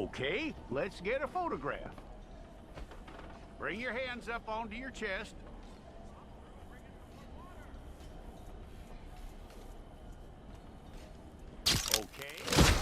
Okay, let's get a photograph. Bring your hands up onto your chest. Okay.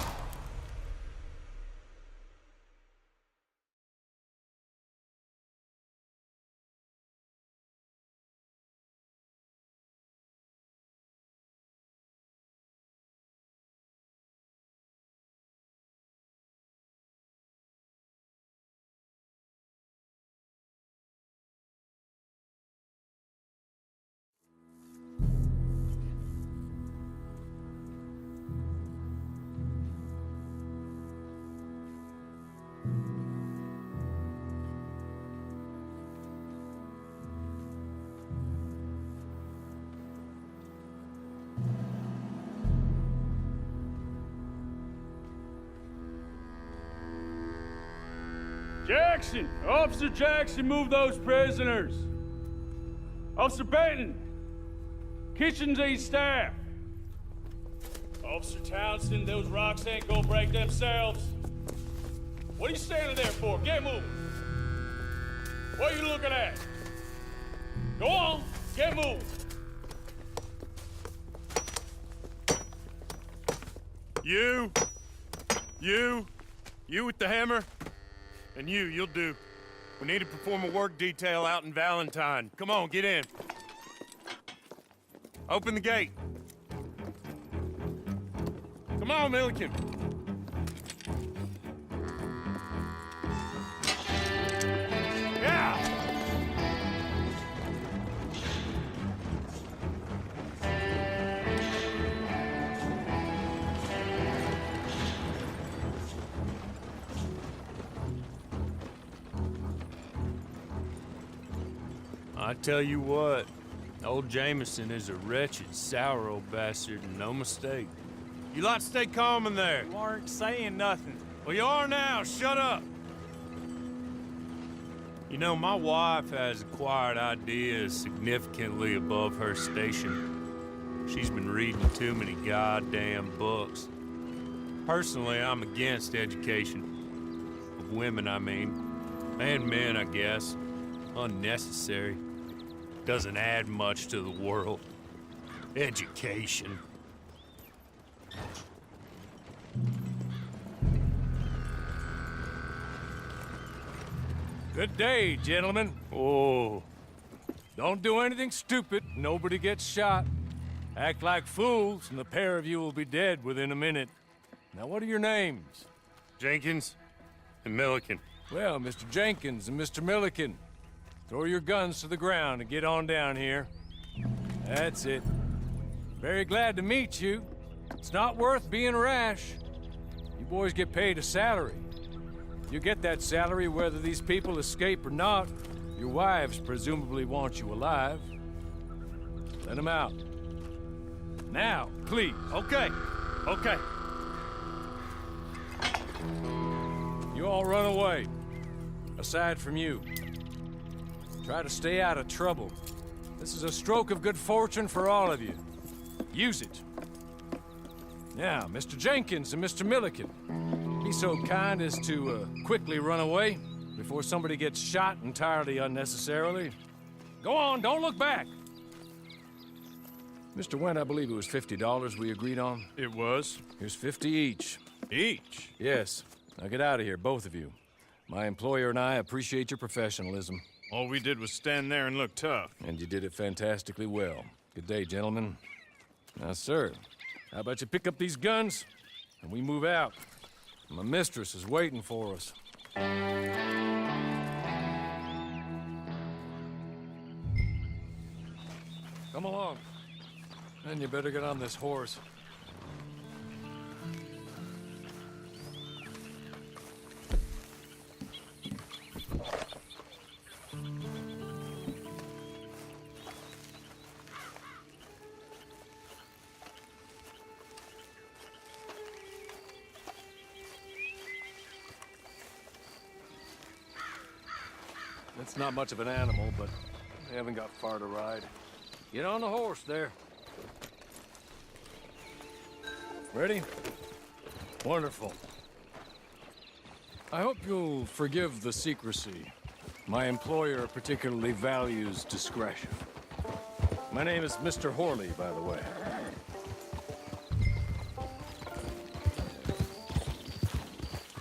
Jackson! Officer Jackson, move those prisoners! Officer Benton! Kitchens aid staff! Officer Townsend, those rocks ain't gonna break themselves. What are you standing there for? Get moving! What are you looking at? Go on, get moving! You with the hammer? And you'll do. We need to perform a work detail out in Valentine. Come on, get in. Open the gate. Come on, Milliken. Yeah! I tell you what, old Jameson is a wretched, sour old bastard, and no mistake. You lot stay calm in there. You aren't saying nothing. Well, you are now. Shut up. You know, my wife has acquired ideas significantly above her station. She's been reading too many goddamn books. Personally, I'm against education. Of women, I mean. And men, I guess. Unnecessary. Doesn't add much to the world. Education. Good day, gentlemen. Oh. Don't do anything stupid. Nobody gets shot. Act like fools, and the pair of you will be dead within a minute. Now, what are your names? Jenkins and Milliken. Well, Mr. Jenkins and Mr. Milliken, throw your guns to the ground and get on down here. That's it. Very glad to meet you. It's not worth being rash. You boys get paid a salary. You get that salary whether these people escape or not. Your wives presumably want you alive. Let them out. Now, please. Okay. You all run away. Aside from you. Try to stay out of trouble. This is a stroke of good fortune for all of you. Use it. Now, Mr. Jenkins and Mr. Milliken, be so kind as to quickly run away before somebody gets shot entirely unnecessarily. Go on, don't look back. Mr. Wendt, I believe it was $50 we agreed on. It was. Here's 50 each. Each? Yes. Now get out of here, both of you. My employer and I appreciate your professionalism. All we did was stand there and look tough. And you did it fantastically well. Good day, gentlemen. Now, sir, how about you pick up these guns and we move out? My mistress is waiting for us. Come along. And you better get on this horse. It's not much of an animal, but they haven't got far to ride. Get on the horse there. Ready? Wonderful. I hope you'll forgive the secrecy. My employer particularly values discretion. My name is Mr. Horley, by the way.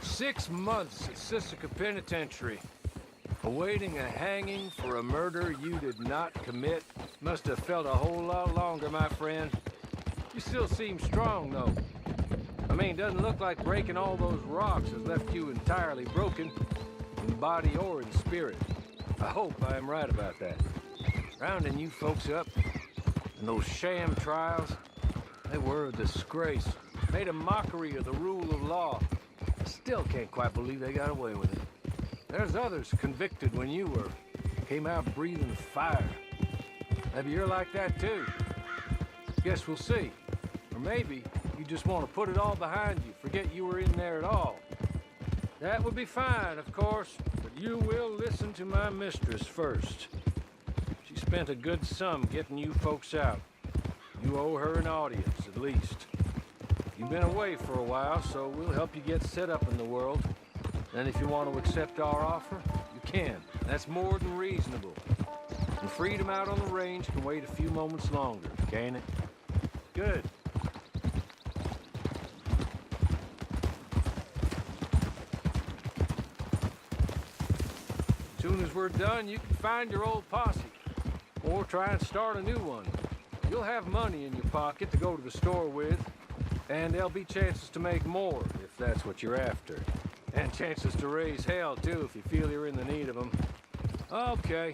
6 months at Sisika Penitentiary, awaiting a hanging for a murder you did not commit. Must have felt a whole lot longer, my friend. You still seem strong, though. I mean, doesn't look like breaking all those rocks has left you entirely broken, in body or in spirit. I hope I am right about that. Rounding you folks up, and those sham trials, they were a disgrace. Made a mockery of the rule of law. I still can't quite believe they got away with it. There's others convicted when you were. Came out breathing fire. Maybe you're like that too. Guess we'll see. Or maybe you just want to put it all behind you, forget you were in there at all. That would be fine, of course, but you will listen to my mistress first. She spent a good sum getting you folks out. You owe her an audience, at least. You've been away for a while, so we'll help you get set up in the world. And if you want to accept our offer, you can. That's more than reasonable. And freedom out on the range can wait a few moments longer, can't it? Good. As soon as we're done, you can find your old posse. Or try and start a new one. You'll have money in your pocket to go to the store with. And there'll be chances to make more, if that's what you're after. And chances to raise hell, too, if you feel you're in the need of them. Okay.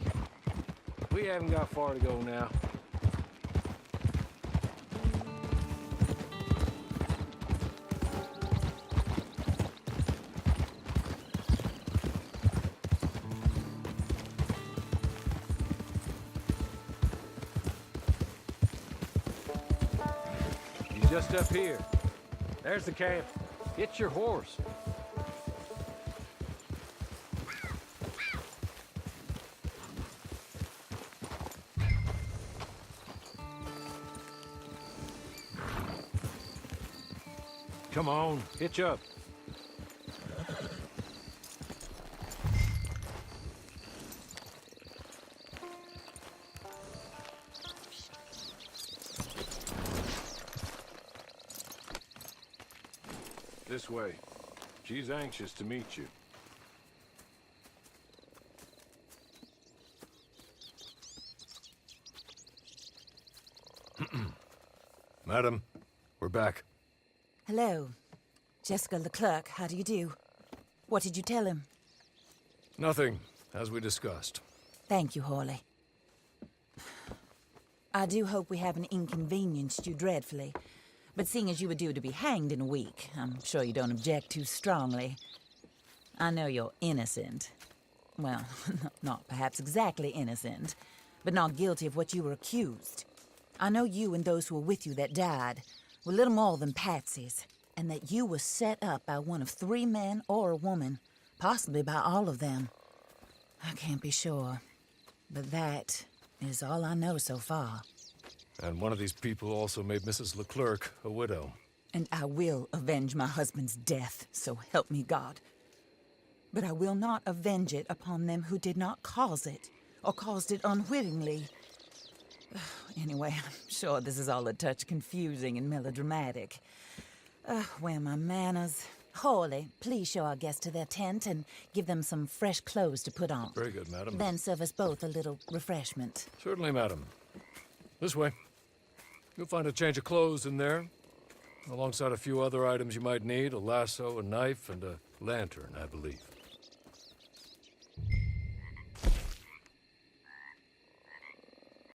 We haven't got far to go now. He's just up here. There's the camp. Get your horse. Come on, hitch up. This way. She's anxious to meet you. Madam, we're back. Hello. Jessica Leclerc, how do you do? What did you tell him? Nothing, as we discussed. Thank you, Horley. I do hope we haven't inconvenienced you dreadfully. But seeing as you were due to be hanged in a week, I'm sure you don't object too strongly. I know you're innocent. Well, not perhaps exactly innocent, but not guilty of what you were accused. I know you and those who were with you that died were little more than patsies, and that you were set up by one of 3 men or a woman, possibly by all of them. I can't be sure, but that is all I know so far. And one of these people also made Mrs. Leclerc a widow. And I will avenge my husband's death, so help me God. But I will not avenge it upon them who did not cause it, or caused it unwittingly. Anyway, I'm sure this is all a touch confusing and melodramatic. Where are my manners? Horley, please show our guests to their tent and give them some fresh clothes to put on. Very good, madam. Then serve us both a little refreshment. Certainly, madam. This way. You'll find a change of clothes in there, alongside a few other items you might need, a lasso, a knife, and a lantern, I believe.